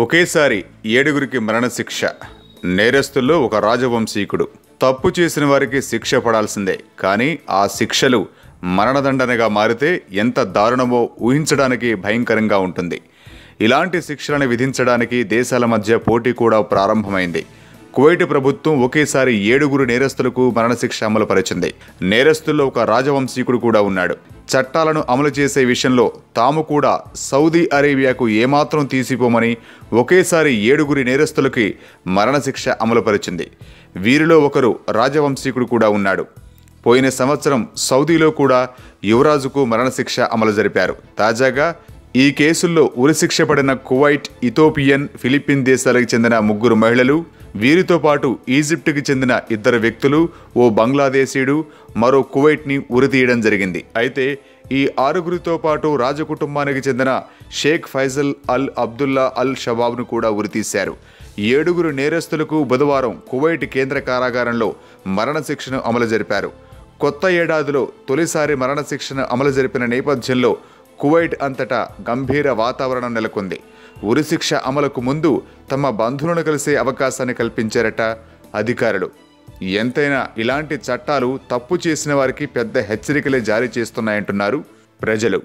ఒకేసారి 7గురికి మరణశిక్ష. నేరస్తుల్లో ఒక రాజవంశీకుడు. తప్పు చేసిన వారికి శిక్ష పడాల్సిందే, కానీ ఆ శిక్షలు మరణదండనగా మారితే ఎంత దారుణమో ఊహించడానికి భయంకరంగా ఉంటుంది. ఇలాంటి శిక్షలను విధించడానికి దేశాల మధ్య పోటీ కూడా ప్రారంభమైంది. కువైట్ ప్రభుత్వం ఒకేసారి 7గురు నేరస్తులకు మరణశిక్ష అమలు పరిచింది. నేరస్తుల్లో ఒక రాజవంశీకుడు కూడా ఉన్నాడు. చట్టాలను అమలు చేసే విషయంలో తాము కూడా సౌదీ అరేబియాకు ఏమాత్రం తీసిపోమని ఒకేసారి 7గురి నేరస్తులకి మరణశిక్ష అమలు పరిచింది. వీరిలో ఒకరు రాజవంశీకుడు కూడా ఉన్నాడు. పోయిన సంవత్సరం సౌదీలో కూడా యువరాజుకు మరణశిక్ష అమలు జరిపారు. తాజాగా ఈ కేసుల్లో ఉరిశిక్ష పడిన కువైట్, ఇథోపియన్, ఫిలిప్పీన్ దేశాలకు చెందిన 3 మహిళలు, వీరితో పాటు ఈజిప్టుకి చెందిన 2 వ్యక్తులు, ఓ బంగ్లాదేశీయుడు, మరో కువైట్ని ఉరితీయడం జరిగింది. అయితే ఈ 6గురితో పాటు రాజకుటుంబానికి చెందిన షేక్ ఫైజల్ అల్ అబ్దుల్లా అల్ షబాబ్ను కూడా ఉరితీశారు. 7గురు నేరస్తులకు బుధవారం కువైట్ కేంద్ర కారాగారంలో మరణశిక్షను అమలు జరిపారు. కొత్త ఏడాదిలో తొలిసారి మరణశిక్షను అమలు జరిపిన నేపథ్యంలో కువైట్ అంతటా గంభీర వాతావరణం నెలకొంది. ఉరిశిక్ష అమలుకు ముందు తమ బంధువులను కలిసే అవకాశాన్ని కల్పించారట అధికారులు. ఎంతైనా ఇలాంటి చట్టాలు తప్పు చేసిన వారికి పెద్ద హెచ్చరికలే జారీ చేస్తున్నాయంటున్నారు ప్రజలు.